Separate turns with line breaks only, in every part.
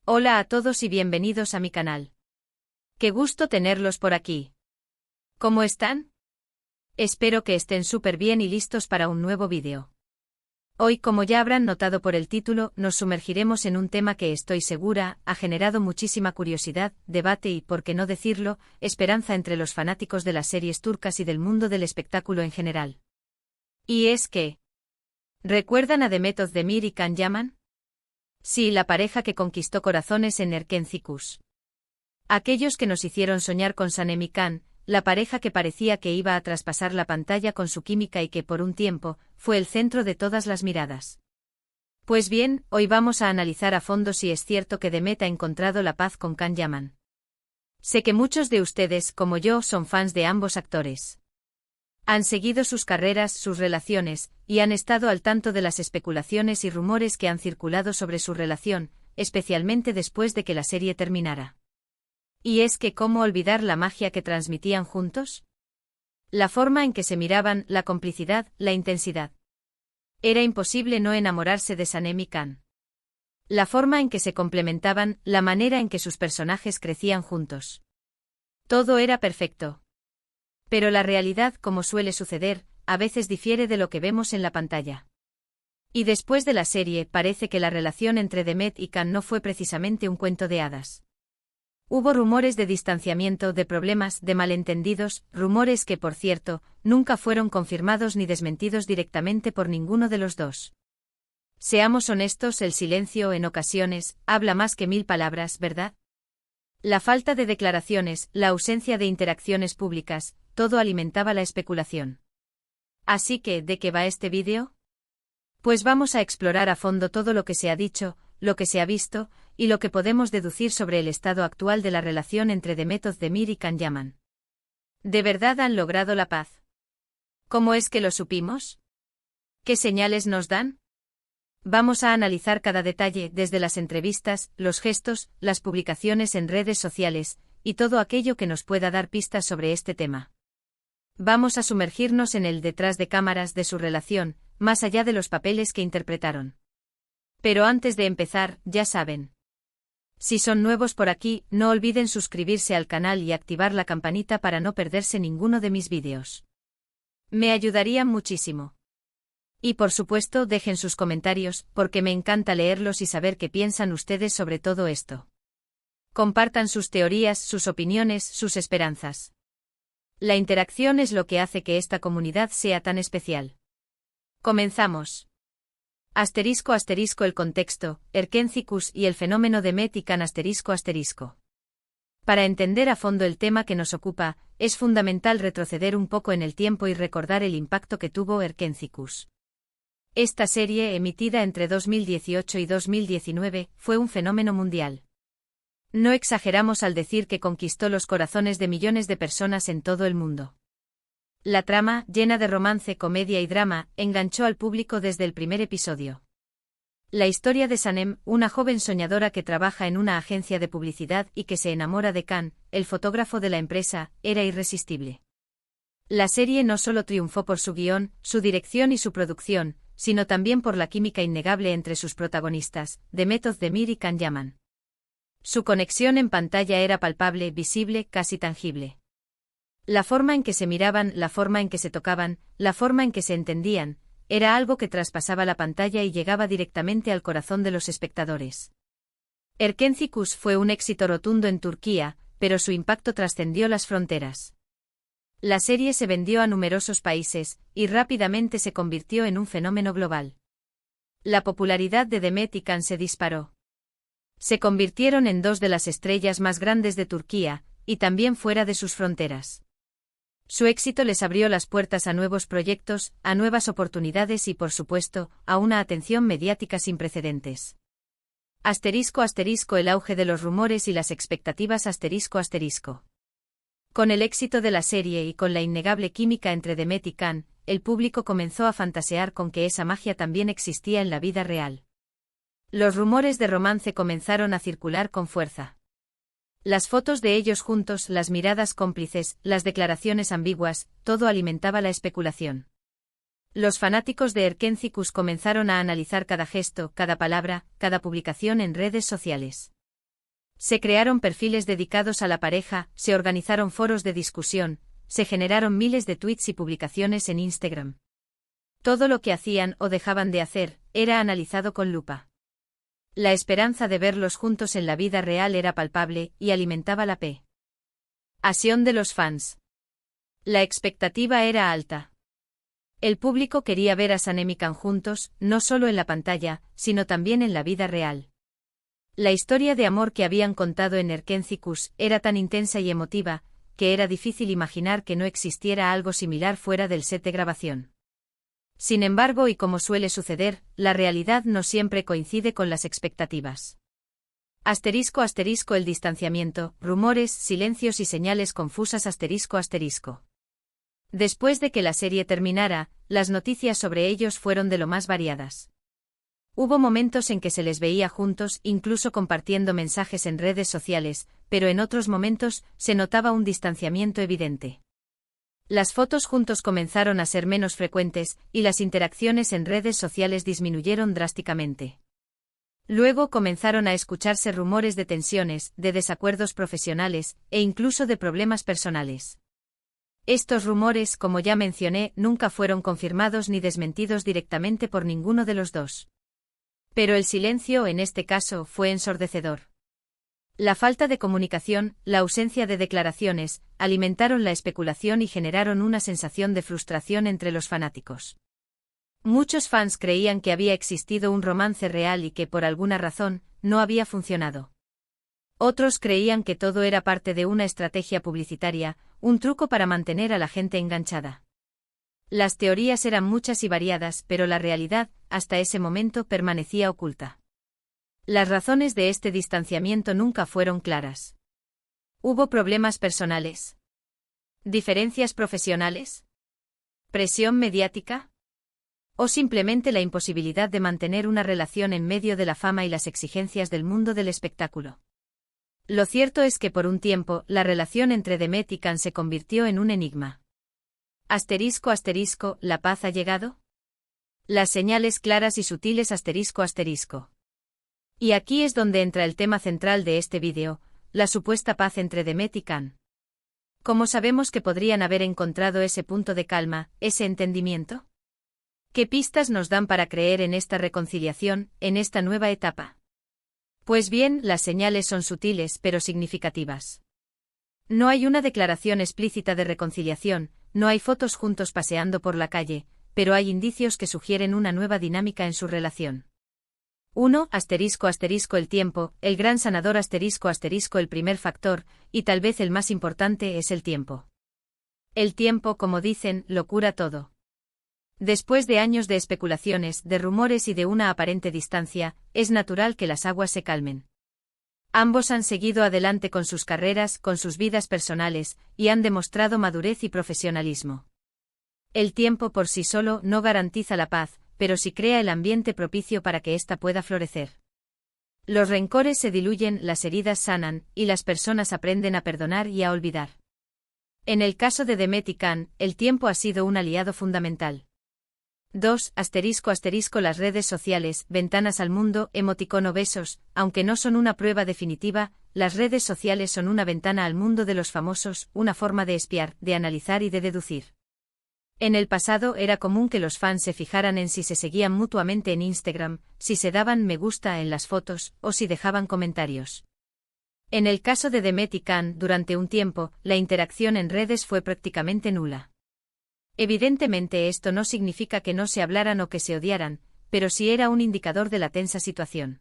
Hola a todos y bienvenidos a mi canal. Qué gusto tenerlos por aquí. ¿Cómo están? Espero que estén súper bien y listos para un nuevo vídeo. Hoy, como ya habrán notado por el título, nos sumergiremos en un tema que estoy segura ha generado muchísima curiosidad, debate y, por qué no decirlo, esperanza entre los fanáticos de las series turcas y del mundo del espectáculo en general. Y es que... ¿recuerdan a Demet Özdemir y Can Yaman? Sí, la pareja que conquistó corazones en Erkenci. Aquellos que nos hicieron soñar con Sanem y Can, la pareja que parecía que iba a traspasar la pantalla con su química y que por un tiempo, fue el centro de todas las miradas. Pues bien, hoy vamos a analizar a fondo si es cierto que Demet ha encontrado la paz con Can Yaman. Sé que muchos de ustedes, como yo, son fans de ambos actores. Han seguido sus carreras, sus relaciones, y han estado al tanto de las especulaciones y rumores que han circulado sobre su relación, especialmente después de que la serie terminara. ¿Y es que cómo olvidar la magia que transmitían juntos? La forma en que se miraban, la complicidad, la intensidad. Era imposible no enamorarse de Sanem y Can. La forma en que se complementaban, la manera en que sus personajes crecían juntos. Todo era perfecto. Pero la realidad, como suele suceder, a veces difiere de lo que vemos en la pantalla. Y después de la serie, parece que la relación entre Demet y Can no fue precisamente un cuento de hadas. Hubo rumores de distanciamiento, de problemas, de malentendidos, rumores que, por cierto, nunca fueron confirmados ni desmentidos directamente por ninguno de los dos. Seamos honestos, el silencio, en ocasiones, habla más que 1000 palabras, ¿verdad? La falta de declaraciones, la ausencia de interacciones públicas, todo alimentaba la especulación. Así que, ¿de qué va este vídeo? Pues vamos a explorar a fondo todo lo que se ha dicho, lo que se ha visto, y lo que podemos deducir sobre el estado actual de la relación entre Demet Özdemir y Can Yaman. ¿De verdad han logrado la paz? ¿Cómo es que lo supimos? ¿Qué señales nos dan? Vamos a analizar cada detalle, desde las entrevistas, los gestos, las publicaciones en redes sociales, y todo aquello que nos pueda dar pistas sobre este tema. Vamos a sumergirnos en el detrás de cámaras de su relación, más allá de los papeles que interpretaron. Pero antes de empezar, ya saben. Si son nuevos por aquí, no olviden suscribirse al canal y activar la campanita para no perderse ninguno de mis vídeos. Me ayudarían muchísimo. Y por supuesto, dejen sus comentarios, porque me encanta leerlos y saber qué piensan ustedes sobre todo esto. Compartan sus teorías, sus opiniones, sus esperanzas. La interacción es lo que hace que esta comunidad sea tan especial. Comenzamos. Asterisco el contexto, Erkenci y el fenómeno Demet y Can ***. Para entender a fondo el tema que nos ocupa, es fundamental retroceder un poco en el tiempo y recordar el impacto que tuvo Erkenci. Esta serie, emitida entre 2018 y 2019, fue un fenómeno mundial. No exageramos al decir que conquistó los corazones de millones de personas en todo el mundo. La trama, llena de romance, comedia y drama, enganchó al público desde el primer episodio. La historia de Sanem, una joven soñadora que trabaja en una agencia de publicidad y que se enamora de Can, el fotógrafo de la empresa, era irresistible. La serie no solo triunfó por su guión, su dirección y su producción, sino también por la química innegable entre sus protagonistas, Demet Özdemir y Can Yaman. Su conexión en pantalla era palpable, visible, casi tangible. La forma en que se miraban, la forma en que se tocaban, la forma en que se entendían, era algo que traspasaba la pantalla y llegaba directamente al corazón de los espectadores. Erkenci fue un éxito rotundo en Turquía, pero su impacto trascendió las fronteras. La serie se vendió a numerosos países, y rápidamente se convirtió en un fenómeno global. La popularidad de Demet y Can se disparó. Se convirtieron en dos de las estrellas más grandes de Turquía, y también fuera de sus fronteras. Su éxito les abrió las puertas a nuevos proyectos, a nuevas oportunidades y, por supuesto, a una atención mediática sin precedentes. *** El auge de los rumores y las expectativas ***. Con el éxito de la serie y con la innegable química entre Demet y Can, el público comenzó a fantasear con que esa magia también existía en la vida real. Los rumores de romance comenzaron a circular con fuerza. Las fotos de ellos juntos, las miradas cómplices, las declaraciones ambiguas, todo alimentaba la especulación. Los fanáticos de Erkenci comenzaron a analizar cada gesto, cada palabra, cada publicación en redes sociales. Se crearon perfiles dedicados a la pareja, se organizaron foros de discusión, se generaron miles de tweets y publicaciones en Instagram. Todo lo que hacían o dejaban de hacer era analizado con lupa. La esperanza de verlos juntos en la vida real era palpable y alimentaba la pasión de los fans. La expectativa era alta. El público quería ver a San y Mikan juntos, no solo en la pantalla, sino también en la vida real. La historia de amor que habían contado en Erkencikus era tan intensa y emotiva, que era difícil imaginar que no existiera algo similar fuera del set de grabación. Sin embargo, y como suele suceder, la realidad no siempre coincide con las expectativas. *** El distanciamiento, rumores, silencios y señales confusas ***. Después de que la serie terminara, las noticias sobre ellos fueron de lo más variadas. Hubo momentos en que se les veía juntos, incluso compartiendo mensajes en redes sociales, pero en otros momentos se notaba un distanciamiento evidente. Las fotos juntos comenzaron a ser menos frecuentes, y las interacciones en redes sociales disminuyeron drásticamente. Luego comenzaron a escucharse rumores de tensiones, de desacuerdos profesionales, e incluso de problemas personales. Estos rumores, como ya mencioné, nunca fueron confirmados ni desmentidos directamente por ninguno de los dos. Pero el silencio en este caso fue ensordecedor. La falta de comunicación, la ausencia de declaraciones, alimentaron la especulación y generaron una sensación de frustración entre los fanáticos. Muchos fans creían que había existido un romance real y que por alguna razón, no había funcionado. Otros creían que todo era parte de una estrategia publicitaria, un truco para mantener a la gente enganchada. Las teorías eran muchas y variadas, pero la realidad, hasta ese momento, permanecía oculta. Las razones de este distanciamiento nunca fueron claras. ¿Hubo problemas personales? ¿Diferencias profesionales? ¿Presión mediática? ¿O simplemente la imposibilidad de mantener una relación en medio de la fama y las exigencias del mundo del espectáculo? Lo cierto es que por un tiempo, la relación entre Demet y Can se convirtió en un enigma. ***, ¿la paz ha llegado? Las señales claras y sutiles ***. Y aquí es donde entra el tema central de este vídeo, la supuesta paz entre Demet y Can. ¿Cómo sabemos que podrían haber encontrado ese punto de calma, ese entendimiento? ¿Qué pistas nos dan para creer en esta reconciliación, en esta nueva etapa? Pues bien, las señales son sutiles pero significativas. No hay una declaración explícita de reconciliación, no hay fotos juntos paseando por la calle, pero hay indicios que sugieren una nueva dinámica en su relación. 1. ***, el tiempo, el gran sanador ***, el primer factor, y tal vez el más importante es el tiempo. El tiempo, como dicen, lo cura todo. Después de años de especulaciones, de rumores y de una aparente distancia, es natural que las aguas se calmen. Ambos han seguido adelante con sus carreras, con sus vidas personales, y han demostrado madurez y profesionalismo. El tiempo por sí solo no garantiza la paz, pero sí crea el ambiente propicio para que ésta pueda florecer. Los rencores se diluyen, las heridas sanan, y las personas aprenden a perdonar y a olvidar. En el caso de Demet y Can, el tiempo ha sido un aliado fundamental. 2. ***, las redes sociales, ventanas al mundo, emoticono besos, aunque no son una prueba definitiva, las redes sociales son una ventana al mundo de los famosos, una forma de espiar, de analizar y de deducir. En el pasado era común que los fans se fijaran en si se seguían mutuamente en Instagram, si se daban me gusta en las fotos, o si dejaban comentarios. En el caso de Demet y Can, durante un tiempo, la interacción en redes fue prácticamente nula. Evidentemente esto no significa que no se hablaran o que se odiaran, pero sí era un indicador de la tensa situación.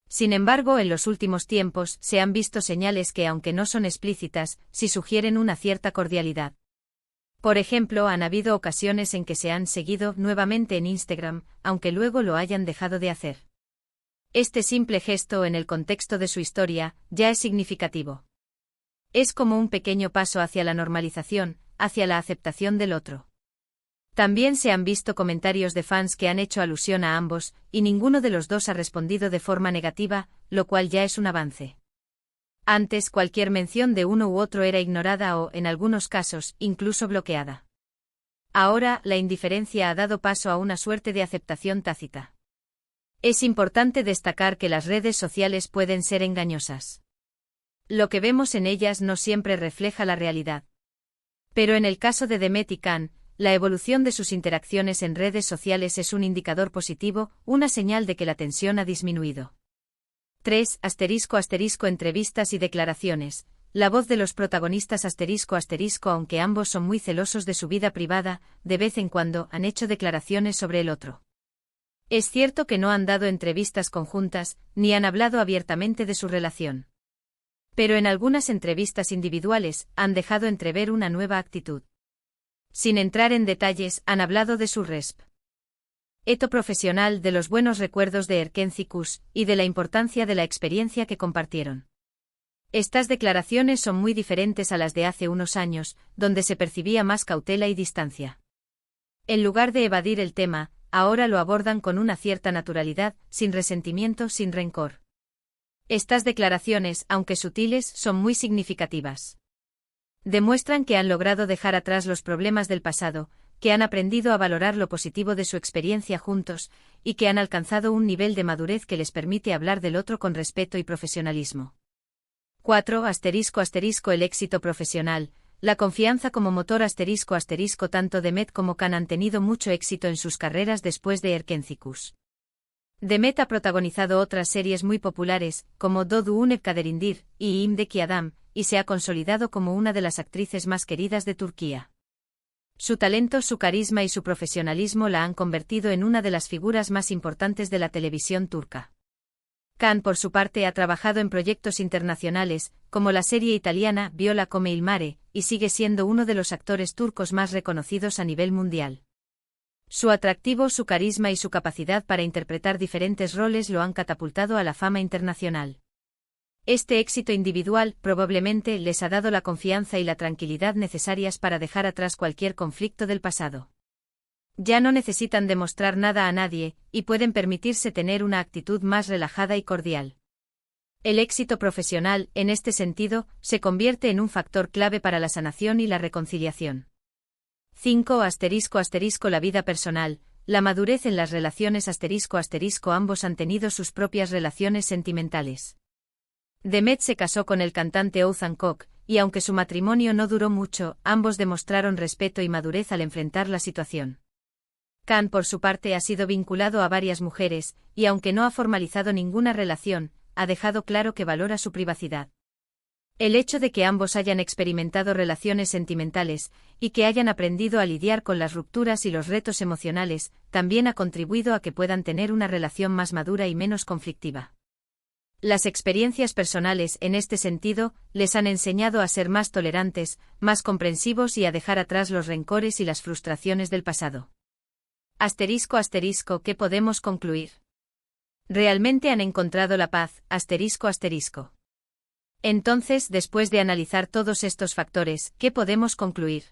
Sin embargo, en los últimos tiempos se han visto señales que, aunque no son explícitas, sí sugieren una cierta cordialidad. Por ejemplo, han habido ocasiones en que se han seguido nuevamente en Instagram, aunque luego lo hayan dejado de hacer. Este simple gesto en el contexto de su historia ya es significativo. Es como un pequeño paso hacia la normalización, hacia la aceptación del otro. También se han visto comentarios de fans que han hecho alusión a ambos, y ninguno de los dos ha respondido de forma negativa, lo cual ya es un avance. Antes, cualquier mención de uno u otro era ignorada o, en algunos casos, incluso bloqueada. Ahora, la indiferencia ha dado paso a una suerte de aceptación tácita. Es importante destacar que las redes sociales pueden ser engañosas. Lo que vemos en ellas no siempre refleja la realidad. Pero en el caso de Demet y Can, la evolución de sus interacciones en redes sociales es un indicador positivo, una señal de que la tensión ha disminuido. 3. Entrevistas y declaraciones. La voz de los protagonistas aunque ambos son muy celosos de su vida privada, de vez en cuando han hecho declaraciones sobre el otro. Es cierto que no han dado entrevistas conjuntas, ni han hablado abiertamente de su relación. Pero en algunas entrevistas individuales, han dejado entrever una nueva actitud. Sin entrar en detalles, han hablado de su reto profesional, de los buenos recuerdos de Erkencikus, y de la importancia de la experiencia que compartieron. Estas declaraciones son muy diferentes a las de hace unos años, donde se percibía más cautela y distancia. En lugar de evadir el tema, ahora lo abordan con una cierta naturalidad, sin resentimiento, sin rencor. Estas declaraciones, aunque sutiles, son muy significativas. Demuestran que han logrado dejar atrás los problemas del pasado, que han aprendido a valorar lo positivo de su experiencia juntos, y que han alcanzado un nivel de madurez que les permite hablar del otro con respeto y profesionalismo. 4. El éxito profesional. La confianza como motor tanto Demet como Can han tenido mucho éxito en sus carreras después de Erkencikus. Demet ha protagonizado otras series muy populares, como Doğduğun Kaderindir y İmdeki Adam, y se ha consolidado como una de las actrices más queridas de Turquía. Su talento, su carisma y su profesionalismo la han convertido en una de las figuras más importantes de la televisión turca. Can, por su parte, ha trabajado en proyectos internacionales, como la serie italiana Viola come il mare, y sigue siendo uno de los actores turcos más reconocidos a nivel mundial. Su atractivo, su carisma y su capacidad para interpretar diferentes roles lo han catapultado a la fama internacional. Este éxito individual probablemente les ha dado la confianza y la tranquilidad necesarias para dejar atrás cualquier conflicto del pasado. Ya no necesitan demostrar nada a nadie, y pueden permitirse tener una actitud más relajada y cordial. El éxito profesional, en este sentido, se convierte en un factor clave para la sanación y la reconciliación. 5. La vida personal, la madurez en las relaciones ambos han tenido sus propias relaciones sentimentales. Demet se casó con el cantante Oğuzhan Koç, y aunque su matrimonio no duró mucho, ambos demostraron respeto y madurez al enfrentar la situación. Can, por su parte, ha sido vinculado a varias mujeres, y aunque no ha formalizado ninguna relación, ha dejado claro que valora su privacidad. El hecho de que ambos hayan experimentado relaciones sentimentales, y que hayan aprendido a lidiar con las rupturas y los retos emocionales, también ha contribuido a que puedan tener una relación más madura y menos conflictiva. Las experiencias personales, en este sentido, les han enseñado a ser más tolerantes, más comprensivos y a dejar atrás los rencores y las frustraciones del pasado. ¿Qué podemos concluir? ¿Realmente han encontrado la paz? Entonces, después de analizar todos estos factores, ¿qué podemos concluir?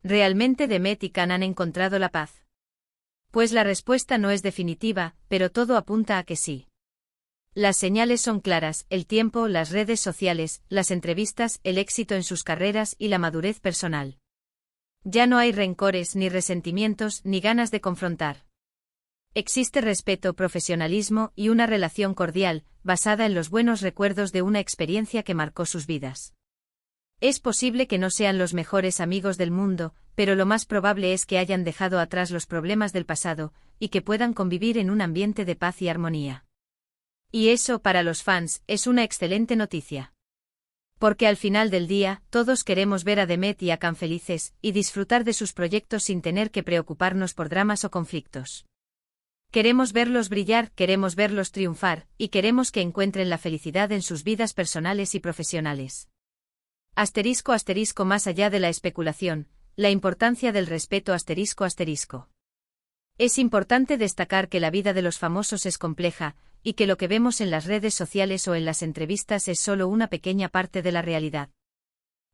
¿Realmente Demet y Can han encontrado la paz? Pues la respuesta no es definitiva, pero todo apunta a que sí. Las señales son claras: el tiempo, las redes sociales, las entrevistas, el éxito en sus carreras y la madurez personal. Ya no hay rencores, ni resentimientos, ni ganas de confrontar. Existe respeto, profesionalismo y una relación cordial, basada en los buenos recuerdos de una experiencia que marcó sus vidas. Es posible que no sean los mejores amigos del mundo, pero lo más probable es que hayan dejado atrás los problemas del pasado, y que puedan convivir en un ambiente de paz y armonía. Y eso, para los fans, es una excelente noticia. Porque al final del día, todos queremos ver a Demet y a Can felices, y disfrutar de sus proyectos sin tener que preocuparnos por dramas o conflictos. Queremos verlos brillar, queremos verlos triunfar, y queremos que encuentren la felicidad en sus vidas personales y profesionales. Más allá de la especulación, la importancia del respeto Es importante destacar que la vida de los famosos es compleja, y que lo que vemos en las redes sociales o en las entrevistas es solo una pequeña parte de la realidad.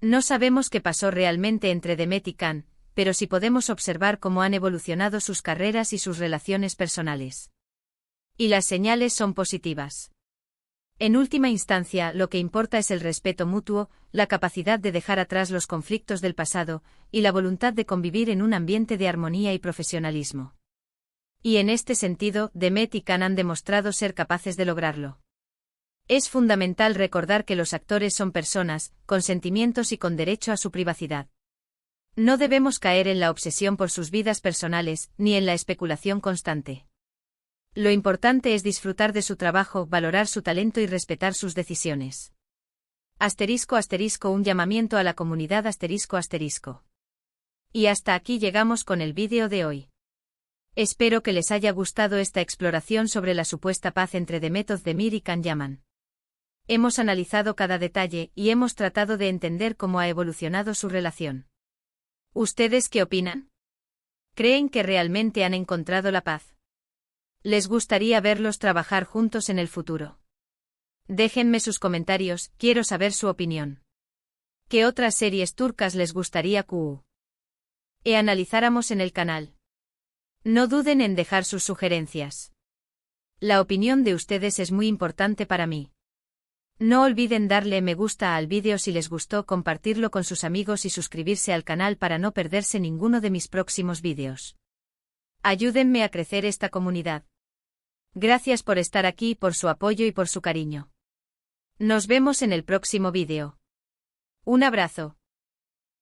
No sabemos qué pasó realmente entre Demet y Can, pero sí podemos observar cómo han evolucionado sus carreras y sus relaciones personales. Y las señales son positivas. En última instancia, lo que importa es el respeto mutuo, la capacidad de dejar atrás los conflictos del pasado, y la voluntad de convivir en un ambiente de armonía y profesionalismo. Y en este sentido, Demet y Can han demostrado ser capaces de lograrlo. Es fundamental recordar que los actores son personas, con sentimientos y con derecho a su privacidad. No debemos caer en la obsesión por sus vidas personales, ni en la especulación constante. Lo importante es disfrutar de su trabajo, valorar su talento y respetar sus decisiones. ***, un llamamiento a la comunidad ***. Y hasta aquí llegamos con el vídeo de hoy. Espero que les haya gustado esta exploración sobre la supuesta paz entre Demet Özdemir y Can Yaman. Hemos analizado cada detalle y hemos tratado de entender cómo ha evolucionado su relación. ¿Ustedes qué opinan? ¿Creen que realmente han encontrado la paz? ¿Les gustaría verlos trabajar juntos en el futuro? Déjenme sus comentarios, quiero saber su opinión. ¿Qué otras series turcas les gustaría que analizáramos en el canal? No duden en dejar sus sugerencias. La opinión de ustedes es muy importante para mí. No olviden darle me gusta al vídeo si les gustó, compartirlo con sus amigos y suscribirse al canal para no perderse ninguno de mis próximos vídeos. Ayúdenme a crecer esta comunidad. Gracias por estar aquí, por su apoyo y por su cariño. Nos vemos en el próximo vídeo. Un abrazo.